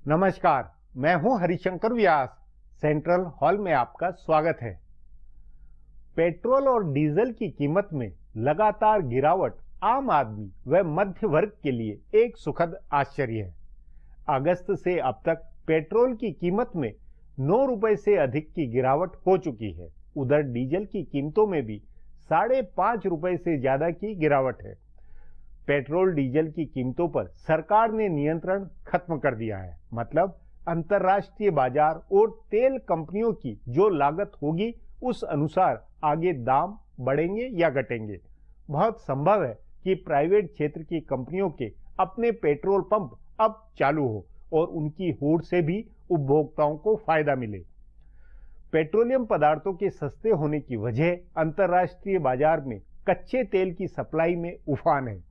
नमस्कार, मैं हूं हरिशंकर व्यास। सेंट्रल हॉल में आपका स्वागत है। पेट्रोल और डीजल की कीमत में लगातार गिरावट आम आदमी व मध्य वर्ग के लिए एक सुखद आश्चर्य है। अगस्त से अब तक पेट्रोल की कीमत में 9 रुपए से अधिक की गिरावट हो चुकी है। उधर डीजल की कीमतों में भी 5.5 रुपए से ज्यादा की गिरावट है। पेट्रोल डीजल की कीमतों पर सरकार ने नियंत्रण खत्म कर दिया है। मतलब अंतर्राष्ट्रीय बाजार और तेल कंपनियों की जो लागत होगी उस अनुसार आगे दाम बढ़ेंगे या घटेंगे। बहुत संभव है कि प्राइवेट क्षेत्र की कंपनियों के अपने पेट्रोल पंप अब चालू हो और उनकी होड़ से भी उपभोक्ताओं को फायदा मिले। पेट्रोलियम पदार्थों के सस्ते होने की वजह अंतर्राष्ट्रीय बाजार में कच्चे तेल की सप्लाई में उफान है।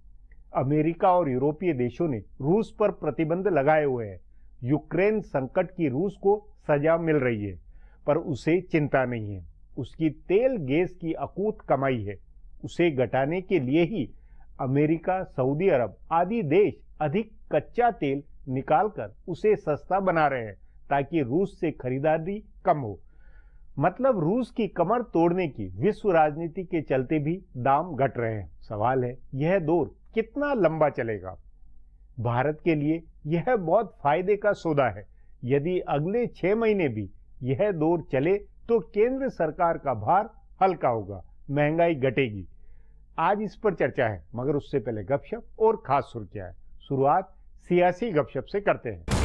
अमेरिका और यूरोपीय देशों ने रूस पर प्रतिबंध लगाए हुए हैं। यूक्रेन संकट की रूस को सजा मिल रही है, पर उसे चिंता नहीं है। उसकी तेल गैस की अकूत कमाई है। उसे घटाने के लिए ही अमेरिका, सऊदी अरब आदि देश अधिक कच्चा तेल निकालकर उसे सस्ता बना रहे हैं ताकि रूस से खरीदारी कम हो। मतलब रूस की कमर तोड़ने की विश्व राजनीति के चलते भी दाम घट रहे हैं। सवाल है, यह दौर कितना लंबा चलेगा? भारत के लिए यह बहुत फायदे का सौदा है। यदि अगले 6 महीने भी यह दौर चले तो केंद्र सरकार का भार हल्का होगा, महंगाई घटेगी। आज इस पर चर्चा है, मगर उससे पहले गपशप और खास सुर्खियां है। शुरुआत सियासी गपशप से करते हैं।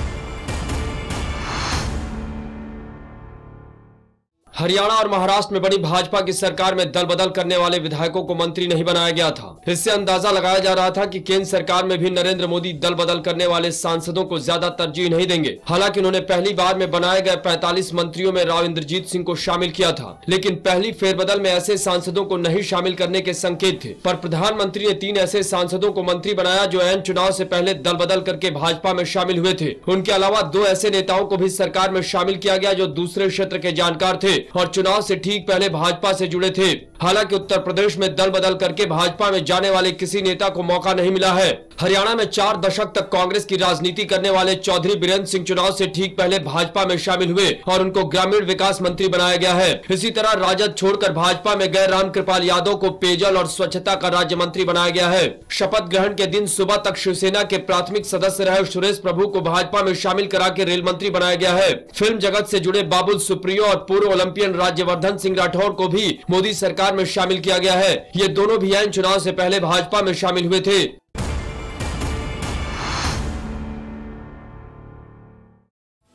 हरियाणा और महाराष्ट्र में बनी भाजपा की सरकार में दल बदल करने वाले विधायकों को मंत्री नहीं बनाया गया था। इससे अंदाजा लगाया जा रहा था कि केंद्र सरकार में भी नरेंद्र मोदी दल बदल करने वाले सांसदों को ज्यादा तरजीह नहीं देंगे। हालांकि उन्होंने पहली बार में बनाए गए 45 मंत्रियों में राव इंद्रजीत सिंह को शामिल किया था, लेकिन पहली फेरबदल में ऐसे सांसदों को नहीं शामिल करने के संकेत थे। पर प्रधानमंत्री ने 3 ऐसे सांसदों को मंत्री बनाया जो ऐन चुनाव से पहले दल बदल करके भाजपा में शामिल हुए थे। उनके अलावा 2 ऐसे नेताओं को भी सरकार में शामिल किया गया जो दूसरे क्षेत्र के जानकार थे और चुनाव से ठीक पहले भाजपा से जुड़े थे। हालांकि उत्तर प्रदेश में दल बदल करके भाजपा में जाने वाले किसी नेता को मौका नहीं मिला है। हरियाणा में 4 दशक तक कांग्रेस की राजनीति करने वाले चौधरी बीरेंद्र सिंह चुनाव से ठीक पहले भाजपा में शामिल हुए और उनको ग्रामीण विकास मंत्री बनाया गया है। इसी तरह राजद छोड़कर भाजपा में गए रामकृपाल यादव को पेयजल और स्वच्छता का राज्य मंत्री बनाया गया है। शपथ ग्रहण के दिन सुबह तक शिवसेना के प्राथमिक सदस्य रहे सुरेश प्रभु को भाजपा में शामिल करा के रेल मंत्री बनाया गया है। फिल्म जगत से जुड़े बाबुल सुप्रियो और पूर्व ओलंपियन राज्यवर्धन सिंह राठौर को भी मोदी सरकार में शामिल किया गया है। ये दोनों भी ऐन चुनाव से पहले भाजपा में शामिल हुए थे।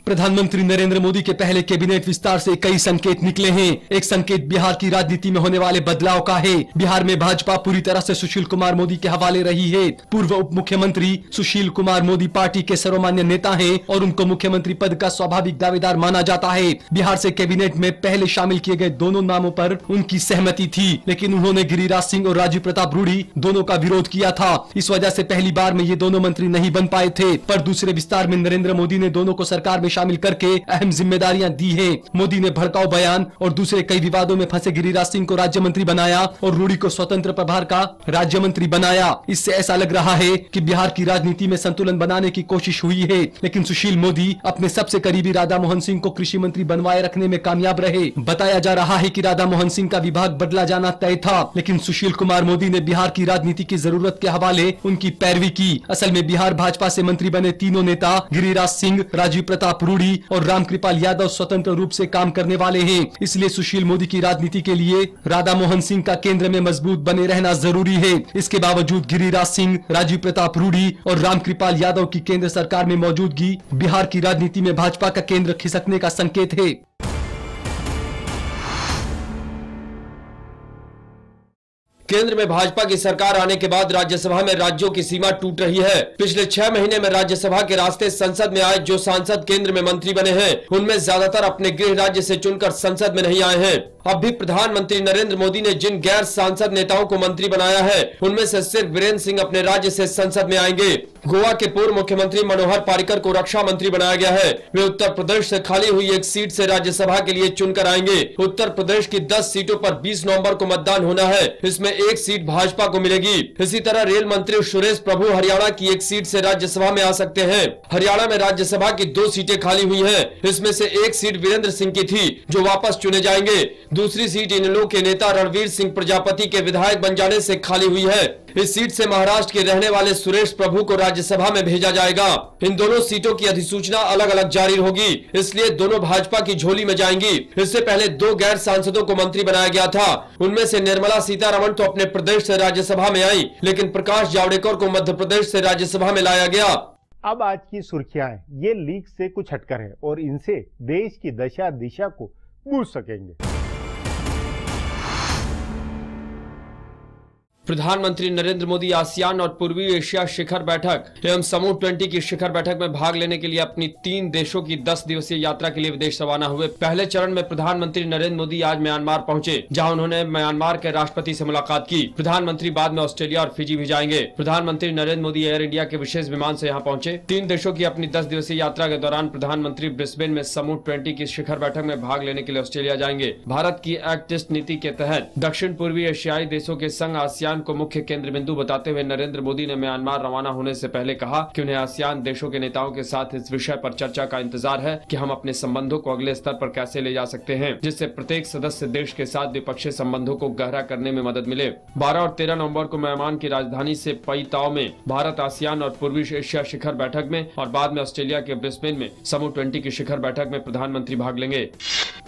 प्रधानमंत्री नरेंद्र मोदी के पहले कैबिनेट विस्तार से कई संकेत निकले हैं। एक संकेत बिहार की राजनीति में होने वाले बदलाव का है। बिहार में भाजपा पूरी तरह से सुशील कुमार मोदी के हवाले रही है। पूर्व उप मुख्यमंत्री सुशील कुमार मोदी पार्टी के सर्वमान्य नेता हैं और उनको मुख्यमंत्री पद का स्वाभाविक दावेदार माना जाता है। बिहार से कैबिनेट में पहले शामिल किए गए दोनों नामों पर उनकी सहमति थी, लेकिन उन्होंने गिरिराज सिंह और राजीव प्रताप रूडी दोनों का विरोध किया था। इस वजह से पहली बार में ये दोनों मंत्री नहीं बन पाए थे। पर दूसरे विस्तार में नरेंद्र मोदी ने दोनों को सरकार में शामिल करके अहम जिम्मेदारियां दी हैं। मोदी ने भड़काऊ बयान और दूसरे कई विवादों में फंसे गिरिराज सिंह को राज्य मंत्री बनाया और रूडी को स्वतंत्र प्रभार का राज्य मंत्री बनाया। इससे ऐसा लग रहा है कि बिहार की राजनीति में संतुलन बनाने की कोशिश हुई है, लेकिन सुशील मोदी अपने सबसे करीबी राधा मोहन सिंह को कृषि मंत्री बनवाए रखने में कामयाब रहे। बताया जा रहा है कि राधा मोहन सिंह का विभाग बदला जाना तय था, लेकिन सुशील कुमार मोदी ने बिहार की राजनीति की जरूरत के हवाले उनकी पैरवी की। असल में बिहार भाजपा से मंत्री बने तीनों नेता गिरिराज सिंह, राजीव प्रताप रूडी और रामकृपाल यादव स्वतंत्र रूप से काम करने वाले हैं। इसलिए सुशील मोदी की राजनीति के लिए राधा मोहन सिंह का केंद्र में मजबूत बने रहना जरूरी है। इसके बावजूद गिरिराज सिंह, राजीव प्रताप रूडी और रामकृपाल यादव की केंद्र सरकार में मौजूदगी बिहार की राजनीति में भाजपा का केंद्र खिसकने का संकेत है। केंद्र में भाजपा की सरकार आने के बाद राज्यसभा में राज्यों की सीमा टूट रही है। पिछले 6 महीने में राज्यसभा के रास्ते संसद में आए जो सांसद केंद्र में मंत्री बने हैं, उनमें ज्यादातर अपने गृह राज्य से चुनकर संसद में नहीं आए हैं। अब भी प्रधानमंत्री नरेंद्र मोदी ने जिन गैर सांसद नेताओं को मंत्री बनाया है, उनमें से सिर्फ वीरेंद्र सिंह अपने राज्य से संसद में आएंगे। गोवा के पूर्व मुख्यमंत्री मनोहर पारिकर को रक्षा मंत्री बनाया गया है। वे उत्तर प्रदेश से खाली हुई एक सीट से राज्यसभा के लिए चुनकर आएंगे। उत्तर प्रदेश की 10 सीटों पर 20 नवंबर को मतदान होना है। इसमें एक सीट भाजपा को मिलेगी। इसी तरह रेल मंत्री सुरेश प्रभु हरियाणा की एक सीट से राज्यसभा में आ सकते हैं। हरियाणा में राज्यसभा की 2 सीटें खाली हुई हैं। इसमें से एक सीट वीरेंद्र सिंह की थी जो वापस चुने जाएंगे। दूसरी सीट इनेलो के नेता रणवीर सिंह प्रजापति के विधायक बन जाने से खाली हुई है। इस सीट से महाराष्ट्र के रहने वाले सुरेश प्रभु को राज्यसभा में भेजा जाएगा। इन दोनों सीटों की अधिसूचना अलग अलग जारी होगी, इसलिए दोनों भाजपा की झोली में जाएंगी। इससे पहले 2 गैर सांसदों को मंत्री बनाया गया था। उनमें से निर्मला सीतारमण तो अपने प्रदेश से राज्यसभा में आई, लेकिन प्रकाश जावड़ेकर को मध्य प्रदेश से राज्यसभा में लाया गया। अब आज की सुर्खियां हैं, ये लीक से कुछ हटकर है और इनसे देश की दशा दिशा को बूझ सकेंगे। प्रधानमंत्री नरेंद्र मोदी आसियान और पूर्वी एशिया शिखर बैठक एवं समूह 20 की शिखर बैठक में भाग लेने के लिए अपनी 3 देशों की 10 दिवसीय यात्रा के लिए विदेश रवाना हुए। पहले चरण में प्रधानमंत्री नरेंद्र मोदी आज म्यांमार पहुंचे, जहां उन्होंने म्यांमार के राष्ट्रपति से मुलाकात की। प्रधानमंत्री बाद में ऑस्ट्रेलिया और फिजी भी जाएंगे। प्रधानमंत्री नरेंद्र मोदी एयर इंडिया के विशेष विमान से यहाँ पहुंचे। 3 देशों की अपनी 10 दिवसीय यात्रा के दौरान प्रधानमंत्री ब्रिस्बेन में समूह 20 की शिखर बैठक में भाग लेने के लिए ऑस्ट्रेलिया जाएंगे। भारत की एक्ट ईस्ट नीति के तहत दक्षिण पूर्वी एशियाई देशों के संघ आसियान को मुख्य केंद्र बिंदु बताते हुए नरेंद्र मोदी ने म्यांमार रवाना होने से पहले कहा कि उन्हें आसियान देशों के नेताओं के साथ इस विषय पर चर्चा का इंतजार है कि हम अपने संबंधों को अगले स्तर पर कैसे ले जा सकते हैं, जिससे प्रत्येक सदस्य देश के साथ द्विपक्षीय संबंधों को गहरा करने में मदद मिले। 12 और 13 नवंबर को म्यांमार की राजधानी से पईताओ में भारत आसियान और पूर्वी एशिया शिखर बैठक में और बाद में ऑस्ट्रेलिया के ब्रिस्बेन में समूह 20 की शिखर बैठक में प्रधानमंत्री भाग लेंगे।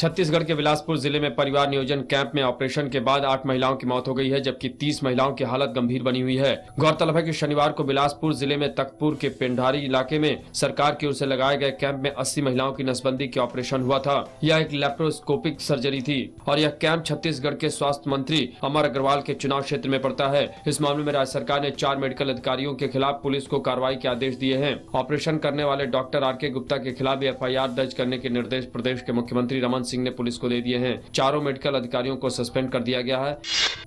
छत्तीसगढ़ के बिलासपुर जिले में परिवार नियोजन कैंप में ऑपरेशन के बाद 8 महिलाओं की मौत हो गई है, जबकि 30 महिलाओं की हालत गंभीर बनी हुई है। गौरतलब है कि शनिवार को बिलासपुर जिले में तख्तपुर के पेंढारी इलाके में सरकार की ओर से लगाए गए कैंप में 80 महिलाओं की नसबंदी के ऑपरेशन हुआ था। यह एक लेप्रोस्कोपिक सर्जरी थी और यह कैंप छत्तीसगढ़ के स्वास्थ्य मंत्री अमर अग्रवाल के चुनाव क्षेत्र में पड़ता है। इस मामले में राज्य सरकार ने 4 मेडिकल अधिकारियों के खिलाफ पुलिस को कार्रवाई के आदेश दिए हैं। ऑपरेशन करने वाले डॉक्टर RK गुप्ता के खिलाफ भी FIR दर्ज करने के निर्देश प्रदेश के मुख्यमंत्री रमन सिंह ने पुलिस को दे दिए हैं। 4 मेडिकल अधिकारियों को सस्पेंड कर दिया गया है।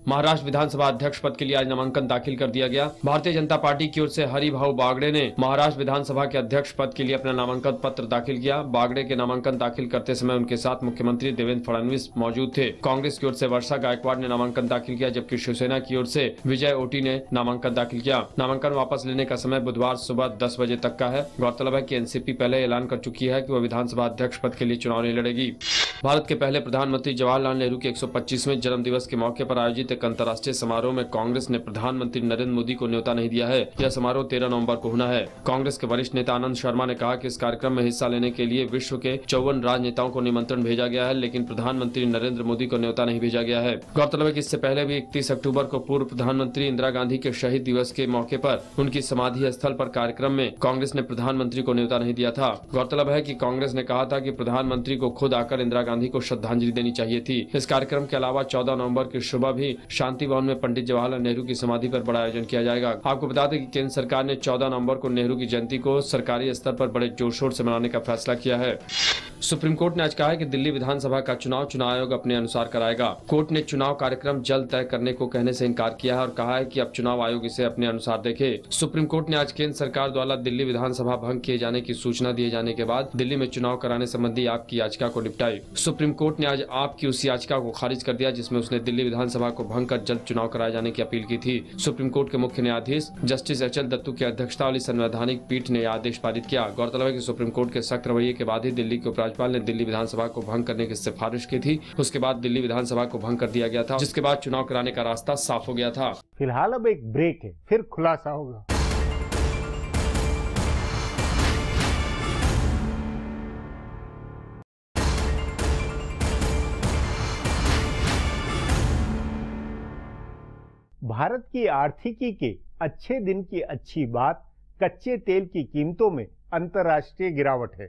महाराष्ट्र विधानसभा अध्यक्ष पद के लिए आज नामांकन दाखिल कर दिया गया। भारतीय जनता पार्टी की ओर से हरिभाऊ बागड़े ने महाराष्ट्र विधानसभा के अध्यक्ष पद के लिए अपना नामांकन पत्र दाखिल किया। बागड़े के नामांकन दाखिल करते समय उनके साथ मुख्यमंत्री देवेंद्र फडणवीस मौजूद थे। कांग्रेस की ओर से वर्षा गायकवाड़ ने नामांकन दाखिल किया, जबकि शिवसेना की ओर से विजय ओटी ने नामांकन दाखिल किया। नामांकन वापस लेने का समय बुधवार सुबह 10 बजे तक का है। गौरतलब है कि एनसीपी पहले ऐलान कर चुकी है कि वह विधानसभा अध्यक्ष पद के लिए चुनाव नहीं लड़ेगी। भारत के पहले प्रधानमंत्री जवाहरलाल नेहरू के 125वें जन्म दिवस के मौके पर आयोजित एक अंतर्राष्ट्रीय समारोह में कांग्रेस ने प्रधानमंत्री नरेंद्र मोदी को न्योता नहीं दिया है। यह समारोह 13 नवंबर को होना है। कांग्रेस के वरिष्ठ नेता आनंद शर्मा ने कहा कि इस कार्यक्रम में हिस्सा लेने के लिए विश्व के 54 राजनेताओं को निमंत्रण भेजा गया है, लेकिन प्रधानमंत्री नरेंद्र मोदी को न्योता नहीं भेजा गया है। गौरतलब है कि इससे पहले भी 31 अक्टूबर को पूर्व प्रधानमंत्री इंदिरा गांधी के शहीद दिवस के मौके पर उनकी समाधि स्थल पर कार्यक्रम में कांग्रेस ने प्रधानमंत्री को न्योता नहीं दिया था। गौरतलब है कि कांग्रेस ने कहा था कि प्रधानमंत्री को खुद आकर इंदिरा गांधी को श्रद्धांजलि देनी चाहिए थी। इस कार्यक्रम के अलावा 14 नवंबर की सुबह भी शांति भवन में पंडित जवाहरलाल नेहरू की समाधि पर बड़ा आयोजन किया जाएगा। आपको बता दें कि केंद्र सरकार ने 14 नवंबर को नेहरू की जयंती को सरकारी स्तर पर बड़े जोर शोर से मनाने का फैसला किया है। सुप्रीम कोर्ट ने आज कहा है कि दिल्ली विधानसभा का चुनाव आयोग अपने अनुसार कराएगा। कोर्ट ने चुनाव कार्यक्रम जल्द तय करने को कहने से इनकार किया है और कहा है कि अब चुनाव आयोग इसे अपने अनुसार देखे। सुप्रीम कोर्ट ने आज केंद्र सरकार द्वारा दिल्ली विधानसभा भंग किए जाने की सूचना दिए जाने के बाद दिल्ली में चुनाव कराने संबंधी आपकी याचिका को निपटाई। सुप्रीम कोर्ट ने आज आपकी उस याचिका को खारिज कर दिया जिसमें उसने दिल्ली विधानसभा को भंग कर जल्द चुनाव कराए जाने की अपील की थी। सुप्रीम कोर्ट के मुख्य न्यायाधीश जस्टिस HL दत्तू की अध्यक्षता वाली संवैधानिक पीठ ने आदेश पारित किया। गौरतलब है कि सुप्रीम कोर्ट के सख्त रवैये के बाद ही दिल्ली के उपराज्यपाल ने दिल्ली विधानसभा को भंग करने की सिफारिश की थी। उसके बाद दिल्ली विधानसभा को भंग कर दिया गया था, जिसके बाद चुनाव कराने का रास्ता साफ हो गया था। फिलहाल अब एक ब्रेक है, फिर खुलासा होगा। भारत की आर्थिकी के अच्छे दिन की अच्छी बात कच्चे तेल की कीमतों में अंतर्राष्ट्रीय गिरावट है।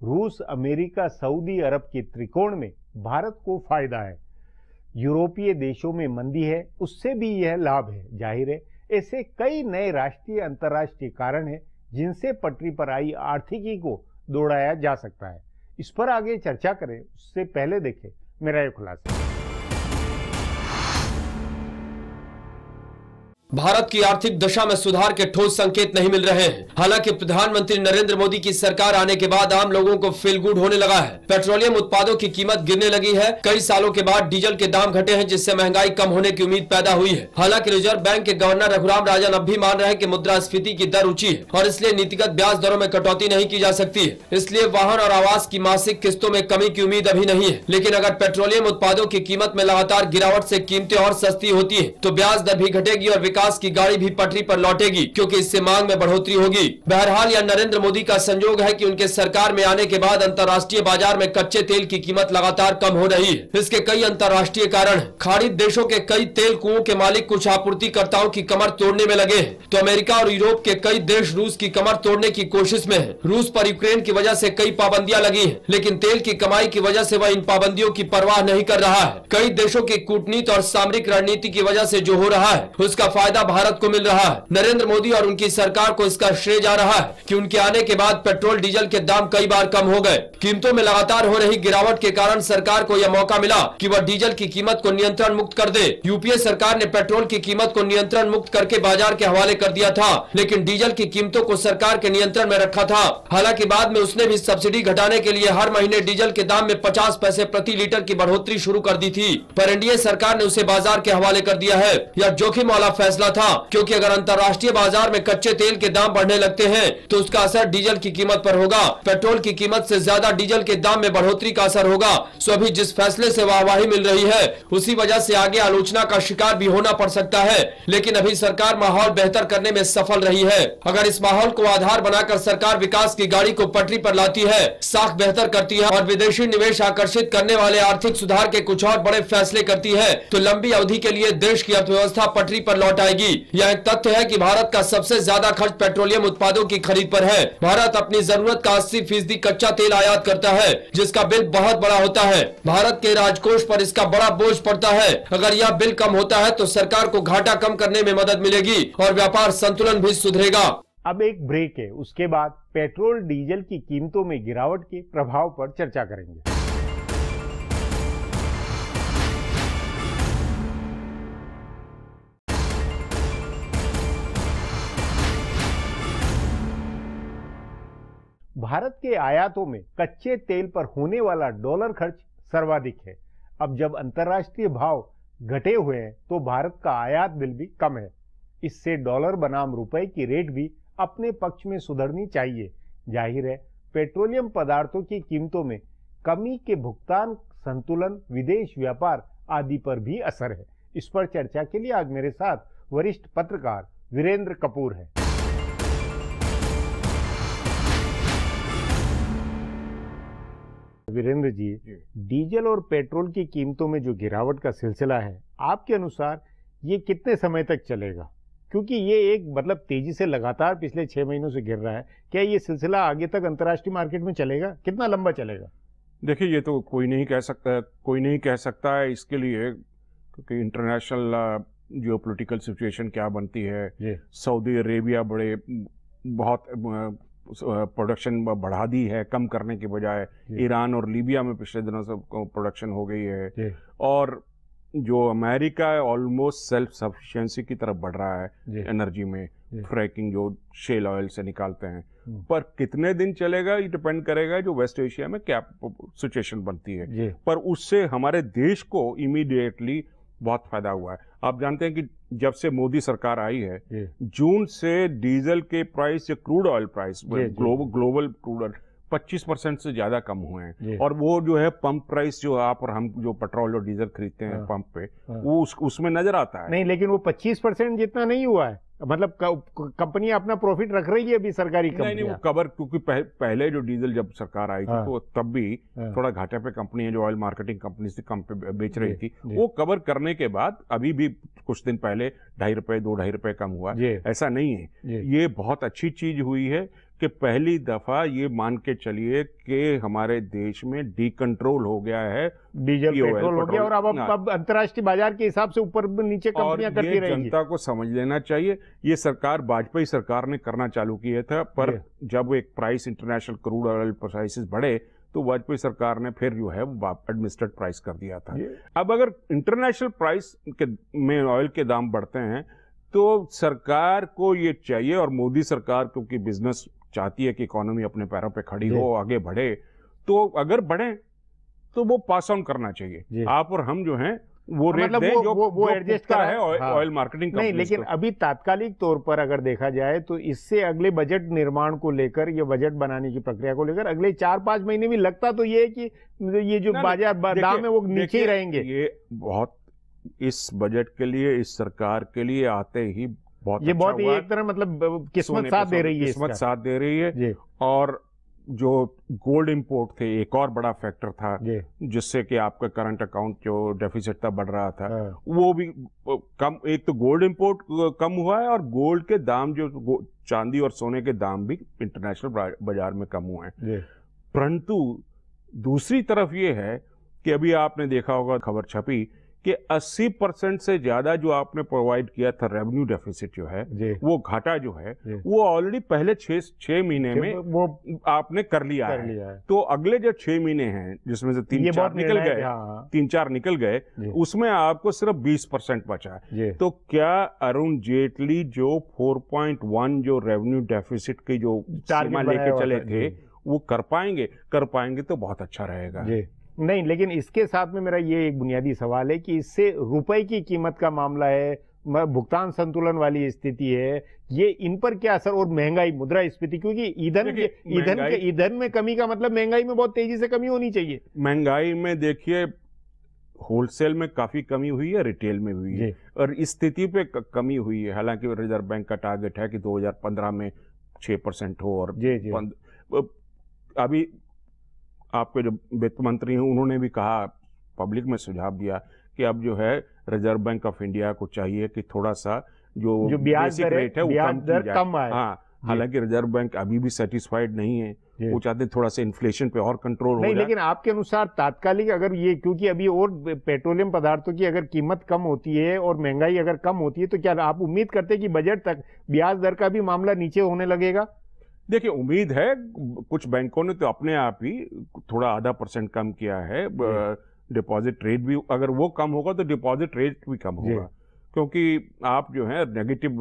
रूस, अमेरिका, सऊदी अरब के त्रिकोण में भारत को फायदा है। यूरोपीय देशों में मंदी है, उससे भी यह लाभ है। जाहिर है ऐसे कई नए राष्ट्रीय अंतर्राष्ट्रीय कारण हैं जिनसे पटरी पर आई आर्थिकी को दौड़ाया जा सकता है। इस पर आगे चर्चा करें उससे पहले देखें मेरा यह खुलासा। भारत की आर्थिक दशा में सुधार के ठोस संकेत नहीं मिल रहे हैं। हालांकि प्रधानमंत्री नरेंद्र मोदी की सरकार आने के बाद आम लोगों को फील गुड होने लगा है। पेट्रोलियम उत्पादों की कीमत गिरने लगी है। कई सालों के बाद डीजल के दाम घटे हैं, जिससे महंगाई कम होने की उम्मीद पैदा हुई है। हालांकि रिजर्व बैंक के गवर्नर रघुराम राजन अब भी मान रहे हैं कि मुद्रास्फीति की दर ऊंची है और इसलिए नीतिगत ब्याज दरों में कटौती नहीं की जा सकती है। इसलिए वाहन और आवास की मासिक किस्तों में कमी की उम्मीद अभी नहीं है। लेकिन अगर पेट्रोलियम उत्पादों की कीमत में लगातार गिरावट से कीमतें और सस्ती होती है तो ब्याज दर भी घटेगी और विकास की गाड़ी भी पटरी पर लौटेगी, क्योंकि इससे मांग में बढ़ोतरी होगी। बहरहाल यह नरेंद्र मोदी का संयोग है कि उनके सरकार में आने के बाद अंतर्राष्ट्रीय बाजार में कच्चे तेल की कीमत लगातार कम हो रही है। इसके कई अंतर्राष्ट्रीय कारण हैं। खाड़ी देशों के कई तेल कुओं के मालिक कुछ आपूर्तिकर्ताओं की कमर तोड़ने में लगे हैं, तो अमेरिका और यूरोप के कई देश रूस की कमर तोड़ने की कोशिश में है। रूस पर यूक्रेन की वजह से कई पाबंदियां लगी हैं, लेकिन तेल की कमाई की वजह से वह इन पाबंदियों की परवाह नहीं कर रहा है। कई देशों की कूटनीति और सामरिक रणनीति की वजह से जो हो रहा है उसका फायदा भारत को मिल रहा है। नरेंद्र मोदी और उनकी सरकार को इसका श्रेय जा रहा है कि उनके आने के बाद पेट्रोल डीजल के दाम कई बार कम हो गए। कीमतों में लगातार हो रही गिरावट के कारण सरकार को यह मौका मिला कि वह डीजल की कीमत को नियंत्रण मुक्त कर दे। यूपीए सरकार ने पेट्रोल की कीमत को नियंत्रण मुक्त करके बाजार के हवाले कर दिया था, लेकिन डीजल की कीमतों को सरकार के नियंत्रण में रखा था। हालांकि बाद में उसने भी सब्सिडी घटाने के लिए हर महीने डीजल के दाम में 50 पैसे प्रति लीटर की बढ़ोतरी शुरू कर दी थी, पर एनडीए सरकार ने उसे बाजार के हवाले कर दिया है। यह जोखिम वाला फैसला था, क्योंकि अगर अंतर्राष्ट्रीय बाजार में कच्चे तेल के दाम बढ़ने लगते हैं तो उसका असर डीजल की कीमत पर होगा। पेट्रोल की कीमत से ज्यादा डीजल के दाम में बढ़ोतरी का असर होगा। सो अभी जिस फैसले से वाहवाही मिल रही है उसी वजह से आगे आलोचना का शिकार भी होना पड़ सकता है, लेकिन अभी सरकार माहौल बेहतर करने में सफल रही है। अगर इस माहौल को आधार बनाकर सरकार विकास की गाड़ी को पटरी पर लाती है, साख बेहतर करती है और विदेशी निवेश आकर्षित करने वाले आर्थिक सुधार के कुछ और बड़े फैसले करती है, तो लंबी अवधि के लिए देश की अर्थव्यवस्था पटरी पर लौट आएगी। यह एक तथ्य है कि भारत का सबसे ज्यादा खर्च पेट्रोलियम उत्पादों की खरीद पर है। भारत अपनी जरूरत का 80% कच्चा तेल आयात करता है, जिसका बिल बहुत बड़ा होता है। भारत के राजकोष पर इसका बड़ा बोझ पड़ता है। अगर यह बिल कम होता है तो सरकार को घाटा कम करने में मदद मिलेगी और व्यापार संतुलन भी सुधरेगा। अब एक ब्रेक है, उसके बाद पेट्रोल डीजल की कीमतों में गिरावट के प्रभाव पर चर्चा करेंगे। भारत के आयातों में कच्चे तेल पर होने वाला डॉलर खर्च सर्वाधिक है। अब जब अंतर्राष्ट्रीय भाव घटे हुए हैं तो भारत का आयात बिल भी कम है। इससे डॉलर बनाम रुपए की रेट भी अपने पक्ष में सुधरनी चाहिए। जाहिर है पेट्रोलियम पदार्थों की कीमतों में कमी के भुगतान संतुलन, विदेश व्यापार आदि पर भी असर है। इस पर चर्चा के लिए आज मेरे साथ वरिष्ठ पत्रकार वीरेंद्र कपूर हैं। वीरेंद्र जी, डीजल और पेट्रोल की कीमतों में जो गिरावट का सिलसिला है, आपके अनुसार ये कितने समय तक चलेगा? क्योंकि ये एक तेजी से लगातार पिछले 6 महीनों से गिर रहा है। क्या ये सिलसिला आगे तक अंतर्राष्ट्रीय मार्केट में चलेगा? कितना लंबा चलेगा? देखिए, ये तो कोई नहीं कह सकता है इसके लिए, क्योंकि इंटरनेशनल जियोपॉलिटिकल सिचुएशन क्या बनती है। सऊदी अरेबिया बहुत प्रोडक्शन बढ़ा दी है कम करने के बजाय। ईरान और लीबिया में पिछले दिनों से प्रोडक्शन हो गई है, और जो अमेरिका है ऑलमोस्ट सेल्फ सफिशिएंसी की तरफ बढ़ रहा है एनर्जी में। फ्रैकिंग जो शेल ऑयल से निकालते हैं, पर कितने दिन चलेगा ये डिपेंड करेगा जो वेस्ट एशिया में क्या सिचुएशन बनती है। पर उससे हमारे देश को इमीडिएटली बहुत फायदा हुआ है। आप जानते हैं कि जब से मोदी सरकार आई है, जून से डीजल के प्राइस या crude oil price global crude oil 25% से ज्यादा कम हुए हैं। और वो जो है पंप प्राइस जो आप और हम जो पेट्रोल और डीजल खरीदते हैं पंप पे, वो उसमें नजर आता है। नहीं, लेकिन वो 25% जितना नहीं हुआ है। कंपनी अपना प्रॉफिट रख रही है अभी, सरकारी कंपनी। नहीं, वो कवर, क्योंकि पहले जो डीजल जब सरकार आई थी तो तब भी थोड़ा घाटे पे कंपनी जो ऑयल मार्केटिंग कंपनी थी कम पे बेच रही थी। वो कवर करने के बाद अभी भी कुछ दिन पहले 2.5 रुपए 2.5 रुपए कम हुआ। ऐसा नहीं है, ये बहुत अच्छी चीज हुई है कि पहली दफा ये मान के चलिए कि हमारे देश में डीकंट्रोल हो गया है, डीजल पेट्रोल हो गया, और अब अंतर्राष्ट्रीय बाजार के हिसाब से ऊपर नीचे कंपनियां करती रहेंगी। जनता को समझ लेना चाहिए, ये सरकार वाजपेयी सरकार ने करना चालू किया था, पर जब एक price international crude oil prices बढ़े तो वाजपेयी सरकार ने फिर जो है वो एडमिनिस्ट्रेट प्राइस कर दिया था। अब अगर इंटरनेशनल प्राइस में ऑयल के दाम बढ़ते हैं तो सरकार को ये चाहिए, और मोदी सरकार क्योंकि बिजनेस चाहती है कि इकोनॉमी अपने पैरों पे खड़ी हो, आगे बढ़े, तो अगर बढ़े तो वो पास ऑन करना चाहिए। आप और हम जो हैं वो रेट मतलब दें वो एडजस्ट का है ऑयल मार्केटिंग नहीं, लेकिन अभी तात्कालिक तौर पर अगर देखा जाए तो इससे अगले बजट निर्माण को लेकर, ये बजट बनाने की प्रक्रिया को लेकर अगले 4-5 महीने भी लगता तो ये है कि ये जो बाजार दाम है वो नीचे ही रहेंगे। ये बहुत इस बजट के लिए, इस सरकार के लिए आते ही बहुत ये बहुत ही एक तरह मतलब किस्मत साथ दे रही है, किस्मत साथ दे रही है। और जो गोल्ड इंपोर्ट थे एक और बड़ा फैक्टर था जिससे कि आपका करंट अकाउंट जो डेफिसिट था बढ़ रहा था, वो भी कम। एक तो गोल्ड इंपोर्ट कम हुआ है और गोल्ड के दाम जो चांदी और सोने के दाम भी इंटरनेशनल बाजार में कम हुए हैं। परंतु दूसरी तरफ ये है कि अभी आपने देखा होगा खबर छपी कि 80% से ज्यादा जो आपने प्रोवाइड किया था रेवेन्यू डेफिसिट जो है, वो घाटा जो है वो ऑलरेडी पहले 6 महीने में वो आपने कर लिया है। तो अगले जो 6 महीने हैं जिसमें से 3-4 निकल गए, उसमें आपको सिर्फ 20% बचा है। तो क्या अरुण जेटली जो 4.1 जो रेवेन्यू डेफिसिट की जो सीमा लेके चले थे वो कर पाएंगे तो बहुत अच्छा रहेगा। नहीं, लेकिन इसके साथ में मेरा ये एक बुनियादी सवाल है कि इससे रुपए की कीमत का मामला है, भुगतान संतुलन वाली स्थिति है, ये इन पर क्या असर, और महंगाई, मुद्रास्फीति, क्योंकि ईंधन में कमी का मतलब महंगाई में बहुत तेजी से कमी होनी चाहिए। महंगाई में देखिए होलसेल में काफी कमी हुई है, रिटेल में हुई है, और इस स्थिति पे कमी हुई है। हालांकि रिजर्व बैंक का टारगेट है कि 2015 में 6% हो, और अभी आपके जो वित्त मंत्री हैं उन्होंने भी कहा, पब्लिक में सुझाव दिया कि अब जो है रिजर्व बैंक ऑफ इंडिया को चाहिए कि थोड़ा सा जो ब्याज रेट है वो कम आए। हाँ, हालांकि रिजर्व बैंक अभी भी सेटिस्फाइड नहीं है, वो चाहते हैं थोड़ा सा इन्फ्लेशन पे और कंट्रोल हो जाए। लेकिन आपके अनुसार तात्कालिक अगर ये, क्योंकि अभी और पेट्रोलियम पदार्थों की अगर कीमत कम होती है और महंगाई अगर कम होती है, तो क्या आप उम्मीद करते हैं कि बजट तक ब्याज दर का भी मामला नीचे होने लगेगा? देखिए, उम्मीद है। कुछ बैंकों ने तो अपने आप ही थोड़ा 0.5% कम किया है। डिपॉजिट रेट भी अगर वो कम होगा तो डिपॉजिट रेट भी कम होगा, क्योंकि आप जो है नेगेटिव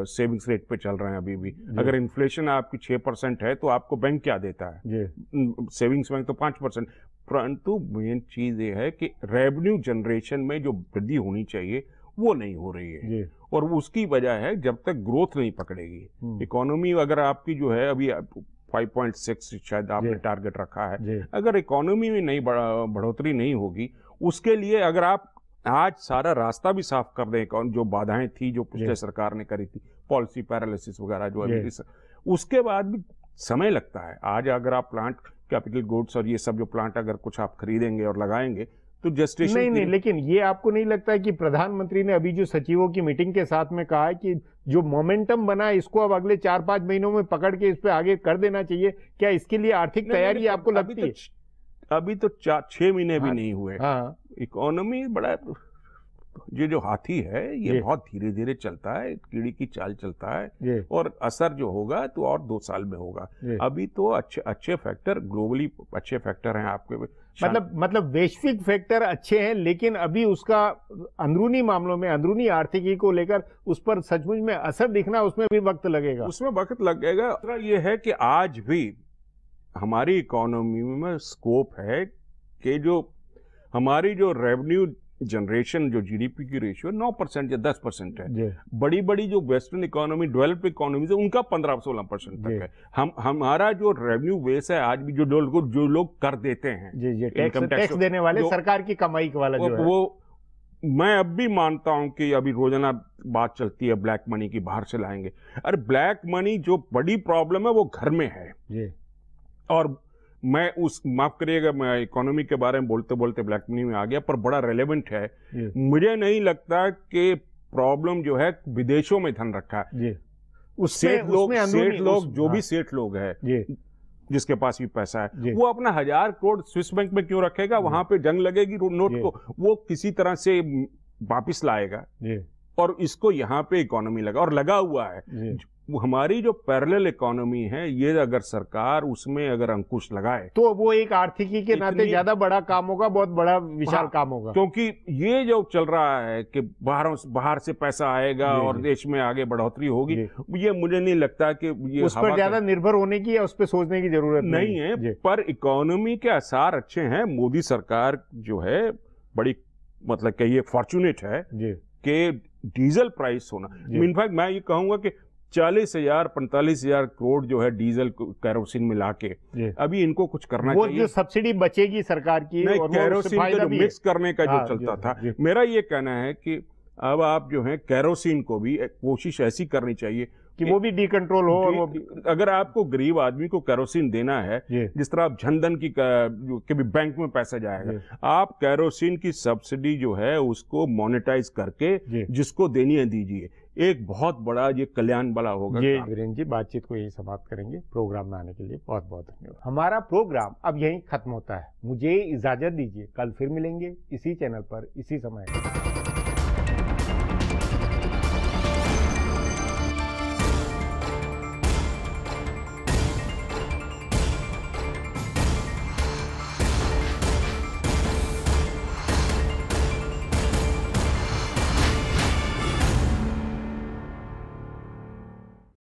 सेविंग्स रेट पे चल रहे हैं अभी भी। अगर इन्फ्लेशन आपकी 6% है तो आपको बैंक क्या देता है? सेविंग्स बैंक तो 5%। परंतु मेन चीज ये है कि रेवेन्यू जनरेशन में जो वृद्धि होनी चाहिए वो नहीं हो रही है, और उसकी वजह है जब तक ग्रोथ नहीं पकड़ेगी इकोनॉमी। अगर आपकी जो है अभी 5.6 शायद आपने टारगेट रखा है, अगर इकोनॉमी में नहीं बढ़ोतरी नहीं होगी, उसके लिए अगर आप आज सारा रास्ता भी साफ कर दें, जो बाधाएं थी जो पिछले सरकार ने करी थी, पॉलिसी पैरालिसिस वगैरह जो अभी, उसके बाद भी समय लगता है। आज अगर आप प्लांट, कैपिटल गुड्स और ये सब जो प्लांट अगर कुछ आप खरीदेंगे और लगाएंगे तो जस्टिस नहीं, लेकिन ये आपको नहीं लगता है कि प्रधानमंत्री ने अभी जो सचिवों की मीटिंग के साथ में कहा है कि जो मोमेंटम बना है इसको अब अगले 4-5 महीनों में पकड़ के इस पे आगे कर देना चाहिए? क्या इसके लिए आर्थिक तैयारी आपको लगती है? अभी तो 6 महीने भी नहीं हुए। इकोनॉमी बड़ा, ये जो हाथी है ये बहुत धीरे धीरे चलता है, कीड़ी की चाल चलता है, और असर जो होगा तो और 2 साल में होगा। अभी तो अच्छे फैक्टर, ग्लोबली अच्छे फैक्टर हैं आपके, मतलब वैश्विक फैक्टर अच्छे हैं, लेकिन अभी उसका अंदरूनी मामलों में, अंदरूनी आर्थिकी को लेकर उस पर सचमुच में असर दिखना, उसमें भी वक्त लगेगा। उसमें वक्त लगेगा। ये है कि आज भी हमारी इकोनॉमी में स्कोप है कि जो हमारी जो रेवेन्यू जनरेशन, जो जीडीपी की रेशियो 9% या 10% है, बड़ी बड़ी जो वेस्टर्न इकोनॉमी, डेवलप्ड इकोनॉमीज है, उनका 15-16% तक है। हमारा जो रेवेन्यू बेस है आज भी, जो लोग कर देते हैं, टैक्स देने वाले, सरकार की कमाई वाला जो है, वो मैं अब भी मानता हूं कि अभी रोजाना बात चलती है ब्लैक मनी की, बाहर से लाएंगे। अरे ब्लैक मनी जो बड़ी प्रॉब्लम है वो घर में है। और मैं माफ करिएगा, मैं इकोनॉमी के बारे में बोलते बोलते ब्लैक मनी में आ गया, पर बड़ा रेलेवेंट है। मुझे नहीं लगता कि प्रॉब्लम जो है विदेशों में धन रखा है। सेठ लोग जो भी सेठ लोग है जिसके पास भी पैसा है, वो अपना 1000 करोड़ स्विस बैंक में क्यों रखेगा? वहां पे जंग लगेगी नोट को, वो किसी तरह से वापिस लाएगा, और इसको यहाँ पे इकोनॉमी लगा, और लगा हुआ है। हमारी जो पैरेलल इकोनॉमी है, ये अगर सरकार उसमें अगर अंकुश लगाए तो वो एक आर्थिकी के नाते ज्यादा बड़ा काम होगा, बहुत बड़ा विशाल काम होगा। क्योंकि ये जो चल रहा है कि बाहर से पैसा आएगा और देश में आगे बढ़ोतरी होगी, ये मुझे नहीं लगता कि ये उस पर ज्यादा निर्भर होने की या उस पर सोचने की जरूरत नहीं है। पर इकोनॉमी के आसार अच्छे हैं। मोदी सरकार जो है बड़ी मतलब कहिए फॉर्चुनेट है कि डीजल प्राइस होना, इनफैक्ट मैं ये कहूंगा कि 40,000-45,000 करोड़ जो है डीजल कैरोसिन मिला के अभी इनको कुछ करना वो चाहिए। जो सब्सिडी बचेगी सरकार की, नहीं, और कैरोसिन का जो मिक्स करने का जो चलता था, मेरा ये कहना है कि अब आप जो है कैरोसिन को भी कोशिश ऐसी करनी चाहिए कि वो भी डिकंट्रोल हो। और वो अगर आपको गरीब आदमी को कैरोसिन देना है, जिस तरह आप जनधन की भी बैंक में पैसा जाएगा, आप कैरोसिन की सब्सिडी जो है उसको मोनेटाइज करके जिसको देनी है दीजिए। एक बहुत बड़ा ये कल्याण वाला होगा। वीरेंद्र जी, बातचीत को यही समाप्त करेंगे। प्रोग्राम में आने के लिए बहुत बहुत धन्यवाद। हमारा प्रोग्राम अब यहीं खत्म होता है। मुझे इजाजत दीजिए, कल फिर मिलेंगे इसी चैनल पर इसी समय।